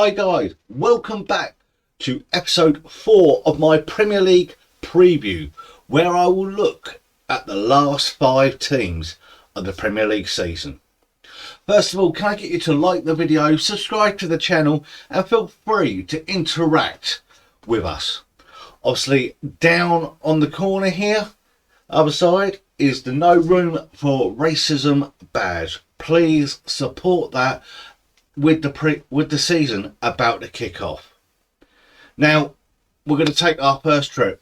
Hi guys, welcome back to episode 4 of my Premier League preview, where I will look at the last 5 teams of the Premier League season. First of all, can I get you to like the video, subscribe to the channel and feel free to interact with us. Obviously down on the corner here, other side, is the No Room for Racism badge. Please support that with the season about to kick off. Now we're going to take our first trip.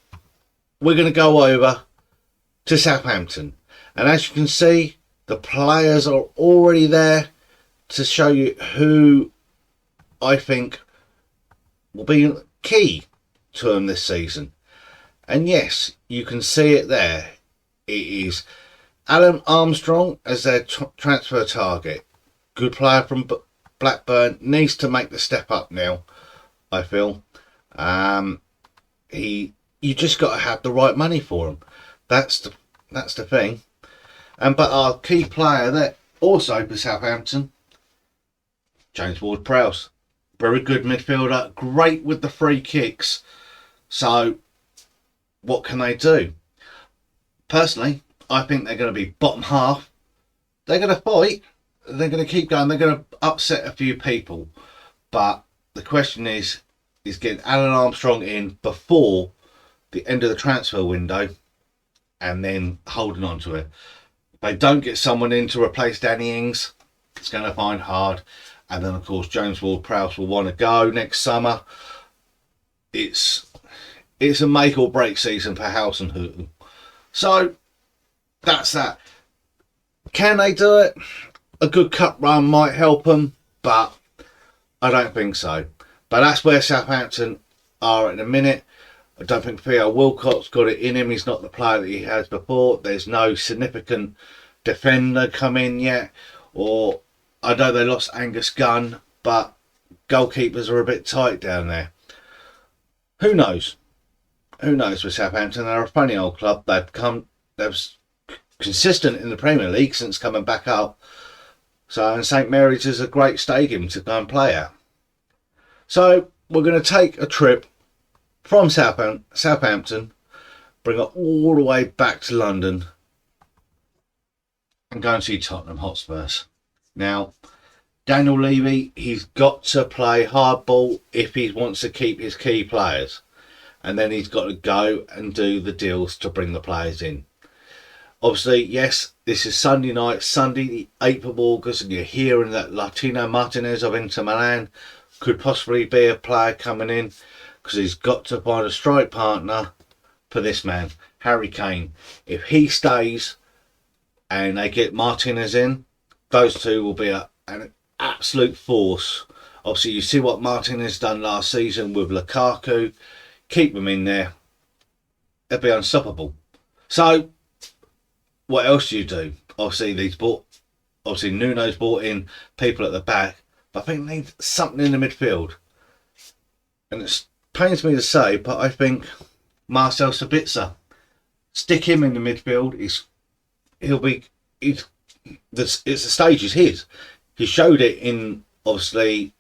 We're going to go over to Southampton, and as you can see, the players are already there to show you who I think will be key to them this season. And yes, you can see it there. It is Alan Armstrong as their transfer target. Good player from Blackburn, needs to make the step up now, I feel. You just got to have the right money for him. That's the thing. But our key player there also for Southampton, James Ward-Prowse, very good midfielder, great with the free kicks. So what can they do? Personally, I think they're going to be bottom half. They're going to fight. They're going to keep going. They're going to upset a few people. But the question is getting Alan Armstrong in before the end of the transfer window and then holding on to it. If they don't get someone in to replace Danny Ings, it's going to find hard. And then, of course, James Ward-Prowse will want to go next summer. It's a make or break season for House and Hooten. So that's that. Can they do it? A good cup run might help them, but I don't think so. But that's where Southampton are at the minute. I don't think Theo Wilcott's got it in him. He's not the player that he has before. There's no significant defender come in yet. Or I know they lost Angus Gunn, but goalkeepers are a bit tight down there. Who knows? Who knows with Southampton? They're a funny old club. They're consistent in the Premier League since coming back up. So, and St Mary's is a great stadium to go and play at. So we're going to take a trip from Southampton, bring it all the way back to London and go and see Tottenham Hotspurs. Now, Daniel Levy, he's got to play hardball if he wants to keep his key players. And then he's got to go and do the deals to bring the players in. Obviously, yes, this is Sunday night, Sunday the 8th of August, and you're hearing that Lautaro Martinez of Inter Milan could possibly be a player coming in, because he's got to find a strike partner for this man, Harry Kane. If he stays and they get Martinez in, those two will be an absolute force. Obviously, you see what Martinez done last season with Lukaku. Keep them in there. They'll be unstoppable. So what else do you do? Obviously Nuno's brought in people at the back, but I think they need something in the midfield. And it pains me to say, but I think Marcel Sabitzer, stick him in the midfield. The stage is his. He showed it in, obviously,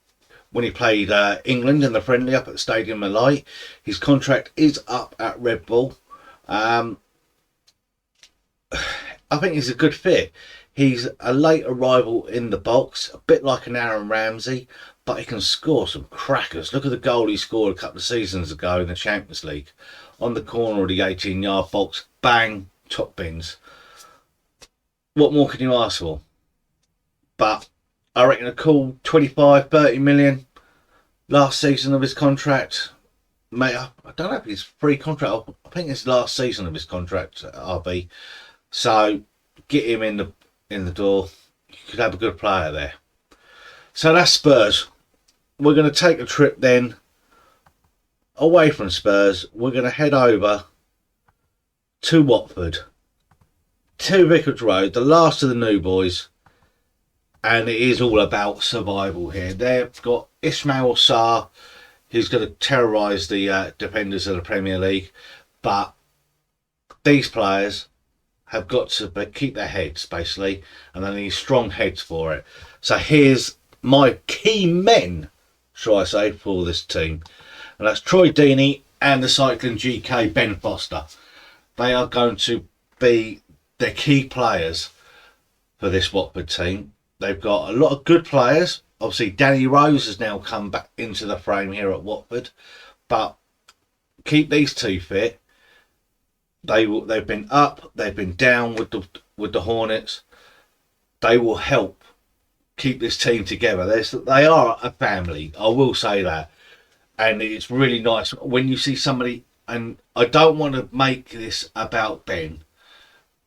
when he played England in the friendly up at the Stadium of Light. His contract is up at Red Bull. I think he's a good fit. He's a late arrival in the box, a bit like an Aaron Ramsey, but he can score some crackers. Look at the goal he scored a couple of seasons ago in the Champions League. On the corner of the 18-yard box, bang, top bins. What more can you ask for? But I reckon a cool 25, 30 million last season of his contract. Mate, I don't know if it's free contract. I think it's last season of his contract at RB. So get him in the door. You could have a good player there. So that's Spurs. We're going to take a trip then away from Spurs. We're going to head over to Watford, to Vicarage Road, the last of the new boys. And it is all about survival here. They've got Ismail Sarr, who's going to terrorise the defenders of the Premier League. But these players have got to keep their heads, basically, and they need strong heads for it. So here's my key men shall I say, for this team. And that's Troy Deeney and the Cycling GK Ben Foster. They are going to be the key players for this Watford team. They've got a lot of good players. Obviously, Danny Rose has now come back into the frame here at Watford. But keep these two fit. They've been up, they've been down with the Hornets. They will help keep this team together. They are a family, I will say that. And it's really nice when you see somebody, and I don't want to make this about Ben,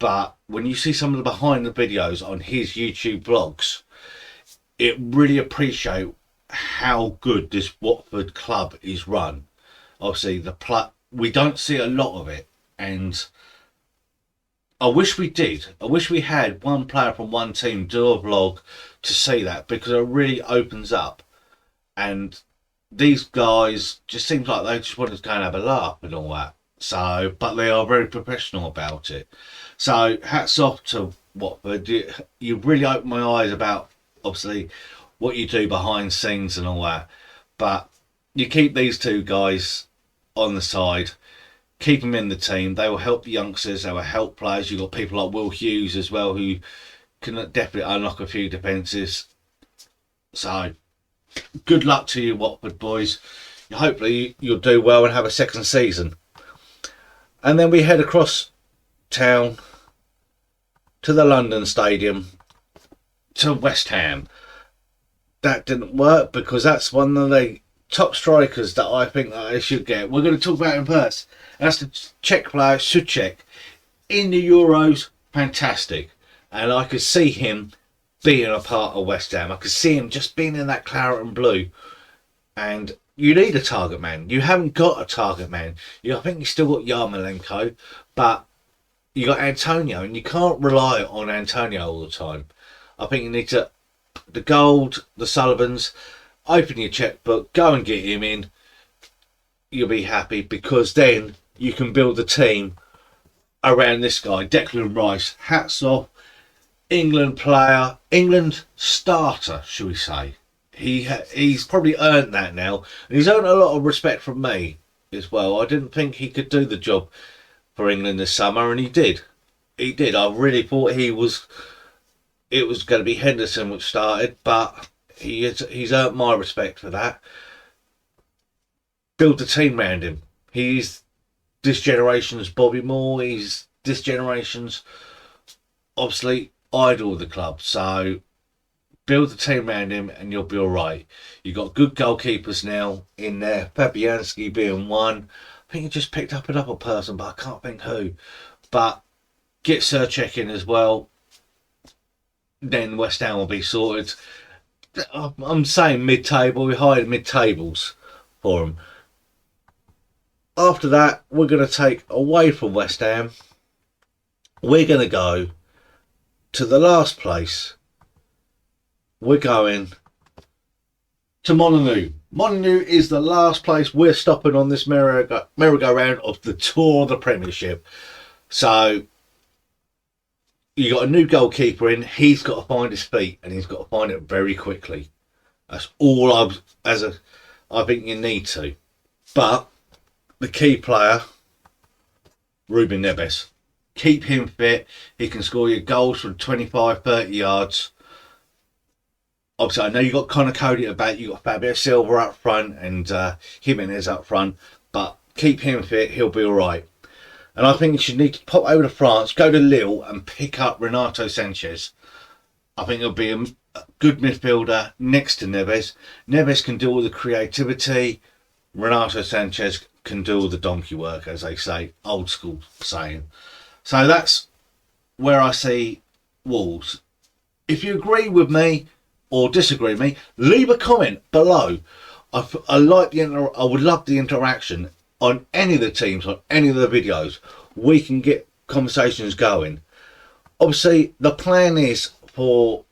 but when you see some of the behind the videos on his YouTube vlogs, it really appreciate how good this Watford club is run. Obviously, we don't see a lot of it, and I wish we did. I wish we had one player from one team do a vlog to see that, because it really opens up. And these guys just seems like they just wanted to go and have a laugh and all that. So, but they are very professional about it. So, hats off to Watford. You really opened my eyes about, obviously, what you do behind scenes and all that. But you keep these two guys on the side, keep them in the team. They will help the youngsters. They will help players. You've got people like Will Hughes as well, who can definitely unlock a few defences. So, good luck to you, Watford boys. Hopefully you'll do well and have a second season. And then we head across town to the London Stadium to West Ham. That didn't work, because that's one of the top strikers that I think that they should get. We're going to talk about him first. That's the Czech player, Souček. In the Euros, fantastic. And I could see him being a part of West Ham. I could see him just being in that claret and blue. And you need a target man. You haven't got a target man. I think you still got Yarmolenko, but you got Antonio, and you can't rely on Antonio all the time. I think you need to, the Gold, the Sullivans, open your checkbook, go and get him in. You'll be happy, because then you can build a team around this guy, Declan Rice. Hats off. England player, England starter, shall we say. He's probably earned that now. And he's earned a lot of respect from me as well. I didn't think he could do the job for England this summer, and he did. He did. I really thought it was going to be Henderson which started, but he's earned my respect for that. Build the team around him. He's this generation's Bobby Moore. He's this generation's, obviously, idol of the club. So build the team around him and you'll be all right. You've got good goalkeepers now in there. Fabianski being one. I think he just picked up another person, but I can't think who. But get Souček in as well. Then West Ham will be sorted. I'm saying mid-table. We hired mid-tables for them. After that, we're going to take away from West Ham. We're going to go to the last place. We're going to Monolith. Monolith is the last place we're stopping on this merry-go-round of the tour of the Premiership. So you got a new goalkeeper in. He's got to find his feet, and he's got to find it very quickly. That's all I think you need to. But the key player, Ruben Neves. Keep him fit. He can score your goals from 25, 30 yards. Obviously, I know you got Connor Cody at the back. You got Fabio Silva up front and Jimenez up front. But keep him fit. He'll be all right. And I think you should need to pop over to France, go to Lille and pick up Renato Sanchez. I think he'll be a good midfielder next to Neves. Neves can do all the creativity. Renato Sanchez can do all the donkey work, as they say, old school saying. So that's where I see Wolves. If you agree with me or disagree with me, leave a comment below. I would love the interaction on any of the teams, on any of the videos. We can get conversations going. Obviously, the plan is for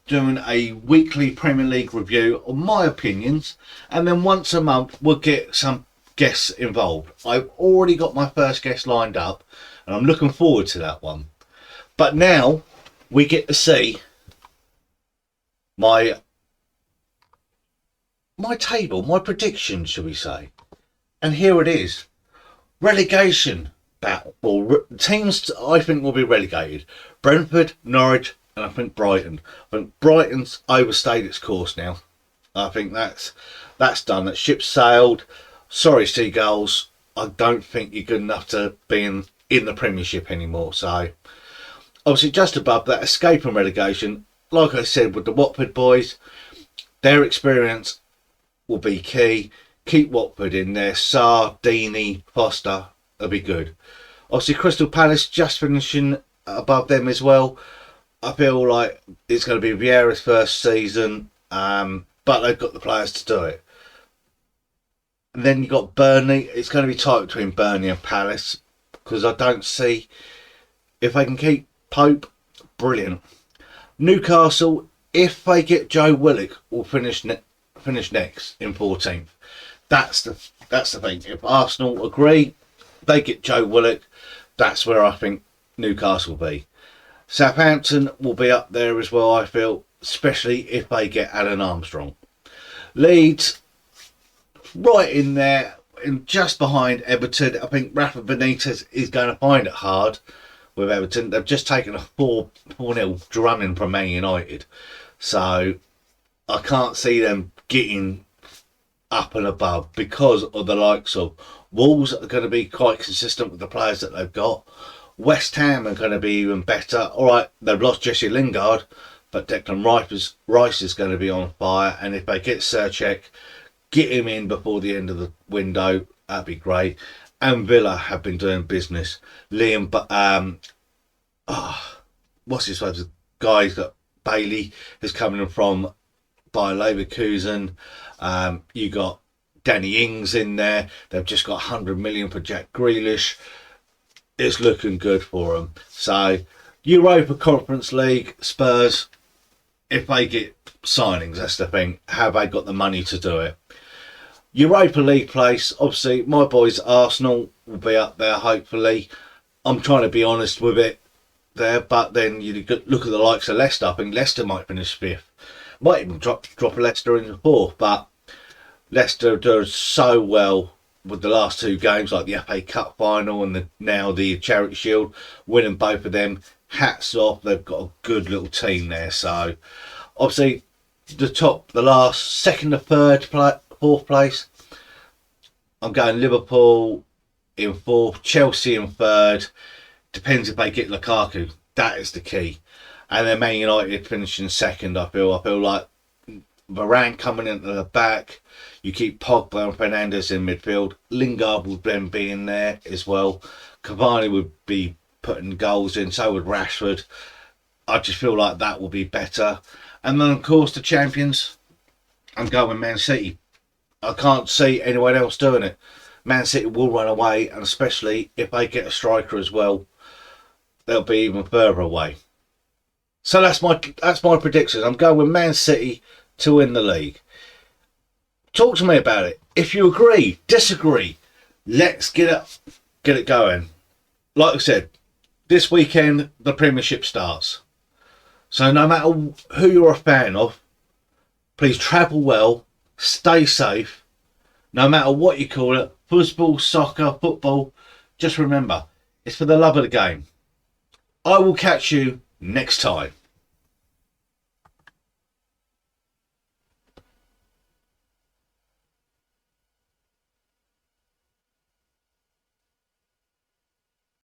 doing a weekly Premier League review of my opinions, and then once a month we'll get some guests involved. I've already got my first guest lined up, and I'm looking forward to that one. But now we get to see my my table, my prediction, shall we say. And here it is. Relegation battle. Well, teams I think will be relegated. Brentford, Norwich, and I think Brighton. I think Brighton's overstayed its course now. I think that's done. That ship's sailed. Sorry, Seagulls. I don't think you're good enough to be in the Premiership anymore. So, obviously, just above that, escape from relegation. Like I said, with the Watford boys, their experience will be key. Keep Watford in there. Sarr, Deeney, Foster will be good. Obviously, Crystal Palace just finishing above them as well. I feel like it's going to be Vieira's first season, but they've got the players to do it. And then you've got Burnley. It's going to be tight between Burnley and Palace because I don't see if they can keep Pope. Brilliant. Newcastle, if they get Joe Willock, will finish next in 14th. That's the thing. If Arsenal agree, they get Joe Willock. That's where I think Newcastle will be. Southampton will be up there as well, I feel, especially if they get Alan Armstrong. Leeds, right in there, and just behind Everton. I think Rafa Benitez is going to find it hard with Everton. They've just taken a 4-0 drumming from Man United. So I can't see them getting up and above because of the likes of Wolves are going to be quite consistent with the players that they've got. West Ham are going to be even better. All right, they've lost Jesse Lingard, but Declan Rice is going to be on fire. And if they get Sercek, get him in before the end of the window, that'd be great. And Villa have been doing business. What's his name? The guy's got Bailey is coming from by Leverkusen. You got Danny Ings in there. They've just got 100 million for Jack Grealish. It's looking good for them. So, Europa Conference League, Spurs, if they get signings, that's the thing. Have they got the money to do it? Europa League place, obviously, my boys Arsenal will be up there, hopefully. I'm trying to be honest with it there, but then you look at the likes of Leicester. I think Leicester might finish 5th. Might even drop Leicester in the 4th, but Leicester does so well with the last 2 games, like the FA Cup final and now the Charity Shield, winning both of them. Hats off, they've got a good little team there. So, obviously, the last, second to third, 4th place, I'm going Liverpool in 4th, Chelsea in 3rd. Depends if they get Lukaku. That is the key. And then Man United finishing 2nd, I feel like Varane coming into the back. You keep Pogba and Fernandes in midfield. Lingard would then be in there as well. Cavani would be putting goals in. So would Rashford. I just feel like that will be better. And then, of course, the champions. I'm going Man City. I can't see anyone else doing it. Man City will run away, and especially if they get a striker as well, they'll be even further away. So that's my prediction. I'm going with Man City to win the league. Talk to me about it. If you agree, disagree, let's get it going. Like I said, this weekend the Premiership starts. So no matter who you're a fan of, please travel well, stay safe. No matter what you call it, football, soccer, football, just remember, it's for the love of the game. I will catch you next time.